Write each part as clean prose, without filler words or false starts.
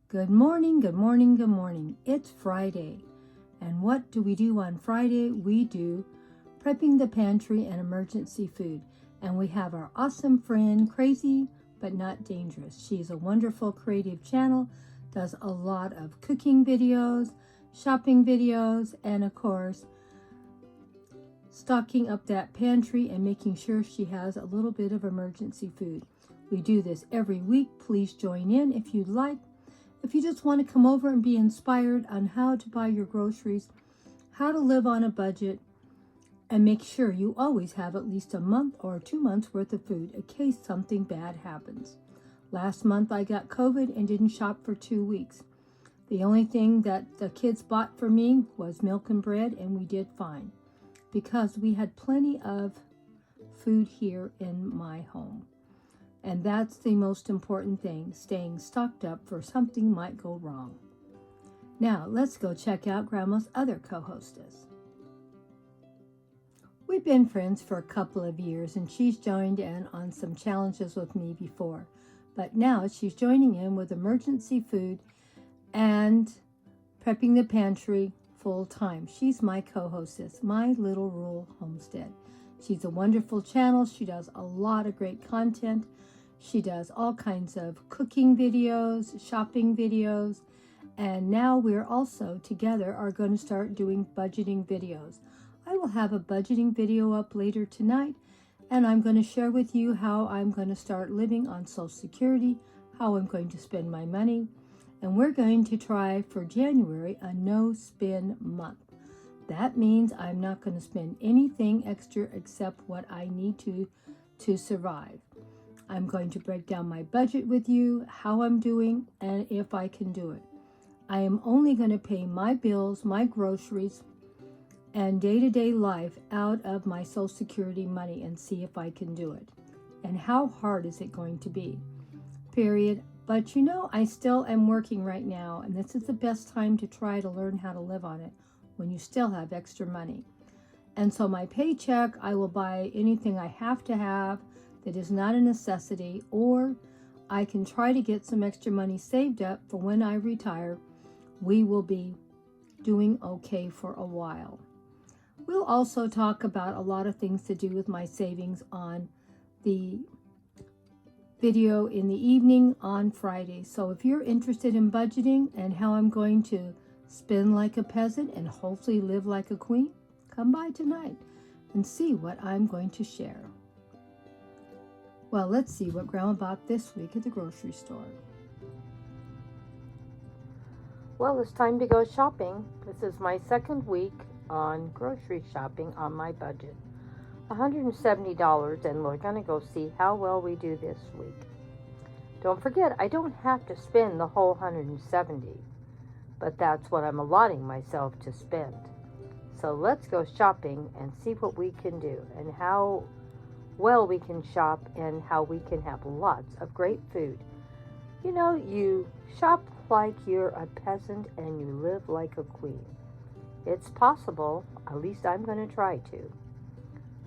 Good morning, good morning, good morning. It's Friday. And what do we do on Friday? We do prepping the pantry and emergency food. And we have our awesome friend, Crazy but Not Dangerous. She's a wonderful creative channel, does a lot of cooking videos, shopping videos, and of course, stocking up that pantry and making sure she has a little bit of emergency food. We do this every week. Please join in if you'd like. If you just want to come over and be inspired on how to buy your groceries, how to live on a budget, and make sure you always have at least a month or 2 months worth of food in case something bad happens. Last month I got COVID and didn't shop for 2 weeks. The only thing that the kids bought for me was milk and bread, and we did fine because we had plenty of food here in my home. And that's the most important thing, staying stocked up for something might go wrong. Now, let's go check out Grandma's other co-hostess. We've been friends for a couple of years, and she's joined in on some challenges with me before. But now she's joining in with emergency food and prepping the pantry full time. She's my co-hostess, My Little Rural Homestead. She's a wonderful channel. She does a lot of great content. She does all kinds of cooking videos, shopping videos, and now we're also together are going to start doing budgeting videos. I will have a budgeting video up later tonight, and I'm going to share with you how I'm going to start living on Social Security, how I'm going to spend my money, and we're going to try for January a no-spend month. That means I'm not going to spend anything extra except what I need to survive. I'm going to break down my budget with you, how I'm doing, and if I can do it. I am only going to pay my bills, my groceries, and day-to-day life out of my Social Security money and see if I can do it. And how hard is it going to be? Period. But you know, I still am working right now, and this is the best time to try to learn how to live on it when you still have extra money. And so my paycheck, I will buy anything I have to have that is not a necessity, or I can try to get some extra money saved up for when I retire. We will be doing okay for a while. We'll also talk about a lot of things to do with my savings on the video in the evening on Friday. So if you're interested in budgeting and how I'm going to spend like a peasant and hopefully live like a queen, come by tonight and see what I'm going to share. Well, let's see what Grandma bought this week at the grocery store. Well, it's time to go shopping. This is my second week on grocery shopping on my budget. $170, and we're going to go see how well we do this week. Don't forget, I don't have to spend the whole $170, but that's what I'm allotting myself to spend. So let's go shopping and see what we can do and how well we can shop and how we can have lots of great food. You know, you shop like you're a peasant and you live like a queen. It's possible, at least I'm going to try to.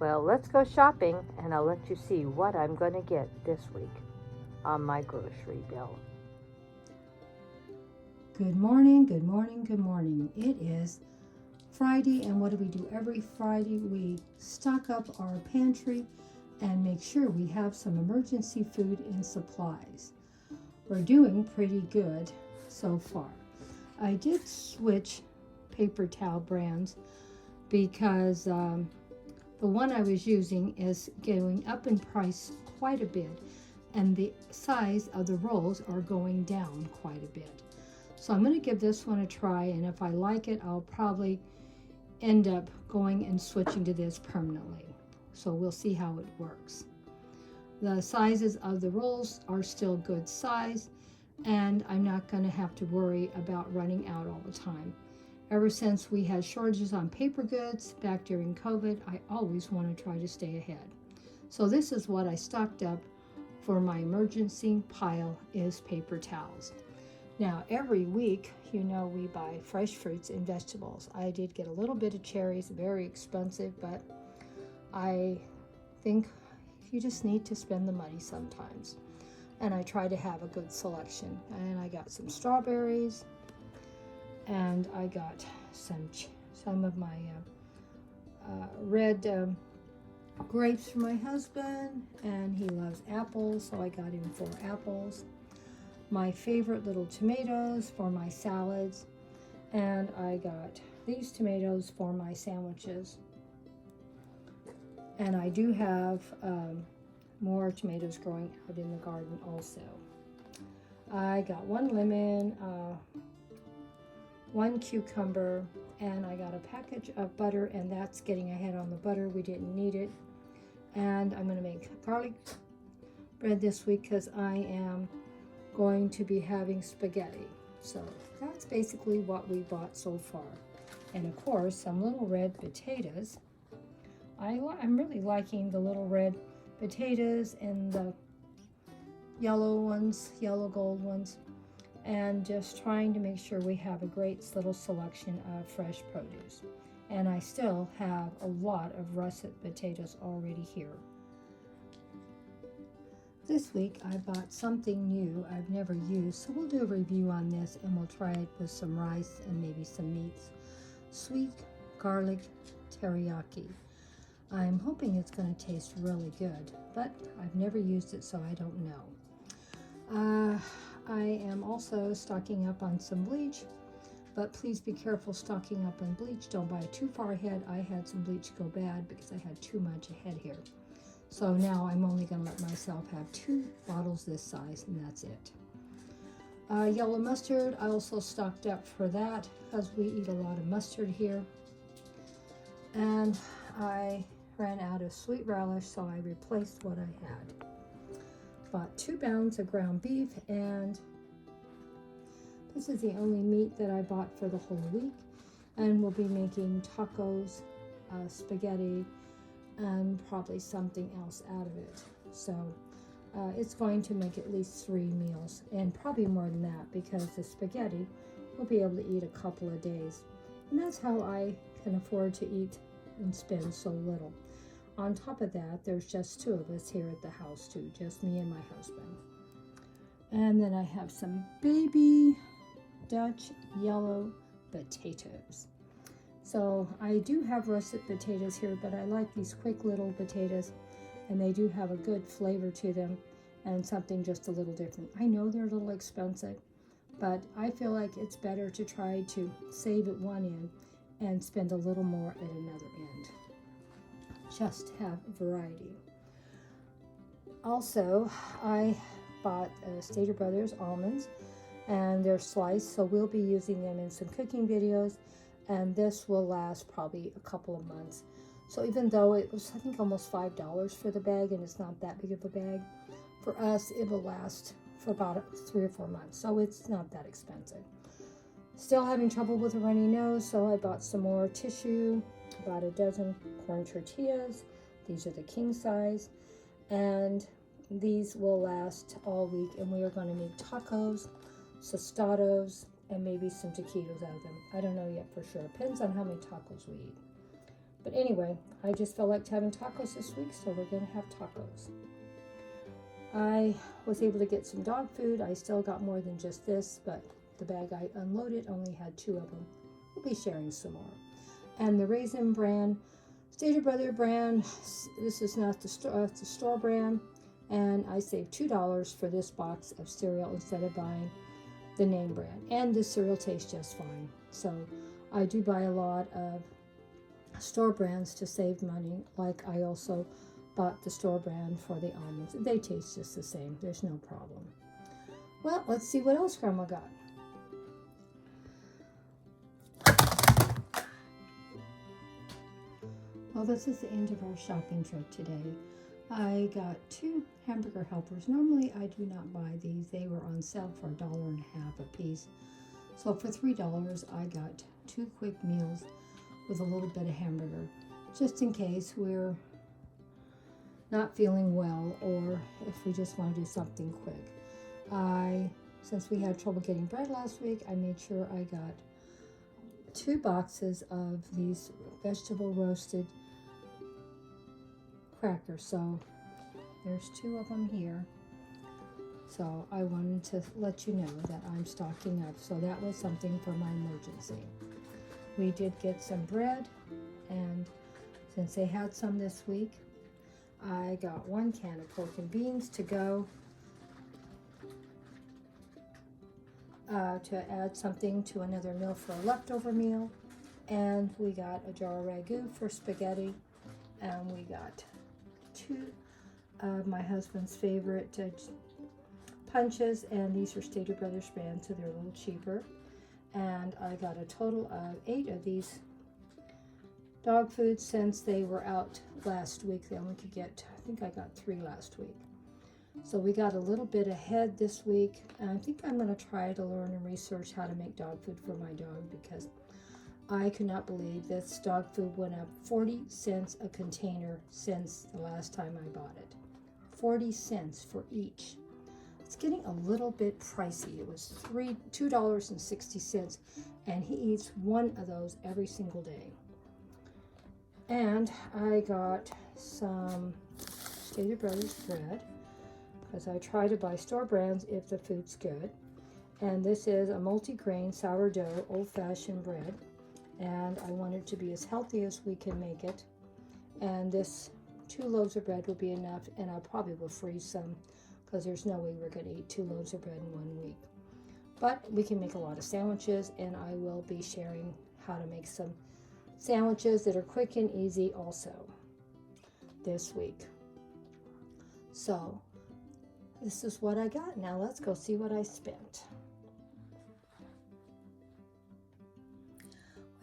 Well, let's go shopping and I'll let you see what I'm going to get this week on my grocery bill. Good morning, good morning, good morning. It is Friday, and what do we do every Friday? We stock up our pantry and make sure we have some emergency food and supplies. We're doing pretty good so far. I did switch paper towel brands because the one I was using is going up in price quite a bit, and the size of the rolls are going down quite a bit. So I'm going to give this one a try, and if I like it, I'll probably end up going and switching to this permanently. So we'll see how it works. The sizes of the rolls are still good size, and I'm not going to have to worry about running out all the time. Ever since we had shortages on paper goods back during COVID, I always want to try to stay ahead. So this is what I stocked up for my emergency pile, is paper towels. Now every week, you know, we buy fresh fruits and vegetables. I did get a little bit of cherries, very expensive, but I think you just need to spend the money sometimes. and I try to have a good selection. And I got some strawberries, and I got some of my red grapes for my husband, and he loves apples, so I got him 4 apples. My favorite little tomatoes for my salads, and I got these tomatoes for my sandwiches. And I do have more tomatoes growing out in the garden also. I got 1 lemon, 1 cucumber, and I got a package of butter, and that's getting ahead on the butter. We didn't need it. And I'm going to make garlic bread this week because I am going to be having spaghetti. So that's basically what we bought so far. And of course, some little red potatoes. I'm really liking the little red potatoes and the yellow ones, yellow gold ones, and just trying to make sure we have a great little selection of fresh produce. And I still have a lot of russet potatoes already here. This week I bought something new I've never used, so we'll do a review on this and we'll try it with some rice and maybe some meats. Sweet garlic teriyaki. I'm hoping it's going to taste really good, but I've never used it, so I don't know. I am also stocking up on some bleach, but please be careful stocking up on bleach. Don't buy too far ahead. I had some bleach go bad because I had too much ahead here. So now I'm only going to let myself have 2 bottles this size, and that's it. Yellow mustard, I also stocked up for that because we eat a lot of mustard here. And I ran out of sweet relish, so I replaced what I had. Bought 2 pounds of ground beef, and this is the only meat that I bought for the whole week. And we'll be making tacos, spaghetti, and probably something else out of it. So it's going to make at least 3 meals, and probably more than that, because the spaghetti we'll be able to eat a couple of days. And that's how I can afford to eat and spend so little. On top of that, there's just 2 of us here at the house too, just me and my husband. And then I have some baby Dutch yellow potatoes. So I do have russet potatoes here, but I like these quick little potatoes, and they do have a good flavor to them and something just a little different. I know they're a little expensive, but I feel like it's better to try to save at one end and spend a little more at another end. Just to have variety. Also, I bought Stater Brothers almonds, and they're sliced, so we'll be using them in some cooking videos, and this will last probably a couple of months. So even though it was, I think, almost $5 for the bag, and it's not that big of a bag, for us it will last for about 3 or 4 months, so it's not that expensive. Still having trouble with a runny nose, so I bought some more tissue, about a dozen corn tortillas. These are the king size, and these will last all week, and we are going to make tacos, tostados, and maybe some taquitos out of them. I don't know yet for sure. Depends on how many tacos we eat. But anyway, I just felt like having tacos this week, so we're going to have tacos. I was able to get some dog food. I still got more than just this, but the bag I unloaded only had 2 of them. We'll be sharing some more. And the Raisin brand, Stater Brother brand, this is not the store brand, and I saved $2 for this box of cereal instead of buying the name brand. And this cereal tastes just fine. So I do buy a lot of store brands to save money, like I also bought the store brand for the almonds. They taste just the same. There's no problem. Well, let's see what else Grandma got. Well, this is the end of our shopping trip today. I got 2 hamburger helpers. Normally, I do not buy these. They were on sale for $1.50 a piece. So for $3, I got 2 quick meals with a little bit of hamburger, just in case we're not feeling well or if we just want to do something quick. Since we had trouble getting bread last week, I made sure I got 2 boxes of these vegetable roasted crackers. So there's 2 of them here. So I wanted to let you know that I'm stocking up. So that was something for my emergency. We did get some bread, and since they had some this week, I got 1 can of pork and beans to go to add something to another meal for a leftover meal. And we got a jar of ragu for spaghetti, and we got 2 of my husband's favorite punches, and these are Stater Brothers brand, so they're a little cheaper. And I got a total of 8 of these dog foods since they were out last week. They only could get, I think I got 3 last week. So we got a little bit ahead this week, and I think I'm going to try to learn and research how to make dog food for my dog, because I could not believe this dog food went up 40 cents a container since the last time I bought it. 40 cents for each. It's getting a little bit pricey. It was $2.60, and he eats 1 of those every single day. And I got some Stater Brothers bread, because I try to buy store brands if the food's good. And this is a multi-grain sourdough old-fashioned bread, and I want it to be as healthy as we can make it. And this 2 loaves of bread will be enough, and I probably will freeze some, because there's no way we're going to eat 2 loaves of bread in 1 week. But we can make a lot of sandwiches, and I will be sharing how to make some sandwiches that are quick and easy also this week. So this is what I got. Now let's go see what I spent.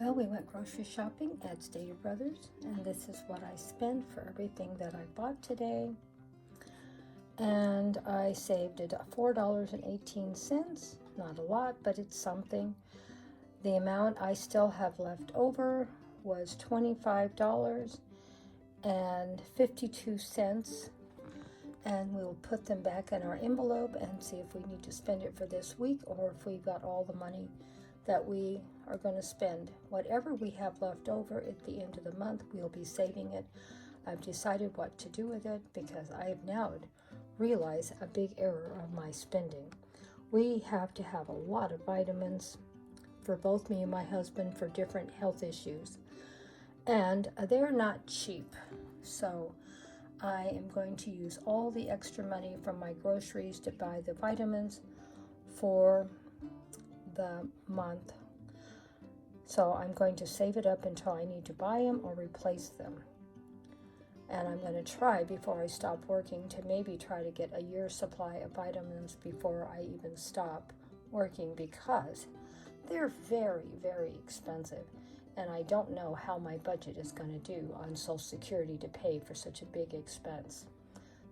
Well, we went grocery shopping at Stater Brothers, and this is what I spent for everything that I bought today. And I saved it $4.18. Not a lot, but it's something. The amount I still have left over was $25.52. And we'll put them back in our envelope and see if we need to spend it for this week, or if we've got all the money that we are going to spend. Whatever we have left over at the end of the month, we'll be saving it. I've decided what to do with it, because I have now realized a big error of my spending. We have to have a lot of vitamins for both me and my husband for different health issues, and they're not cheap. So I am going to use all the extra money from my groceries to buy the vitamins for the month. So I'm going to save it up until I need to buy them or replace them. And I'm going to try, before I stop working, to maybe try to get a year's supply of vitamins before I even stop working, because they're very, very expensive. And I don't know how my budget is going to do on Social Security to pay for such a big expense.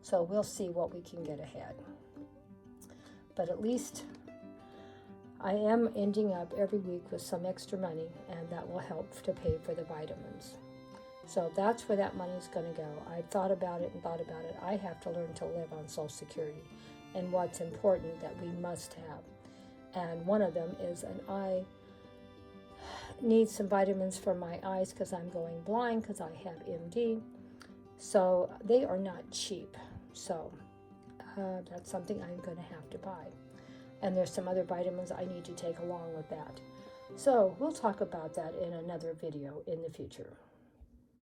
So we'll see what we can get ahead. But at least I am ending up every week with some extra money, and that will help to pay for the vitamins. So that's where that money is going to go. I've thought about it and thought about it. I have to learn to live on Social Security and what's important that we must have. And one of them is I need some vitamins for my eyes, because I'm going blind because I have MD. So they are not cheap. So that's something I'm going to have to buy. And there's some other vitamins I need to take along with that. So we'll talk about that in another video in the future.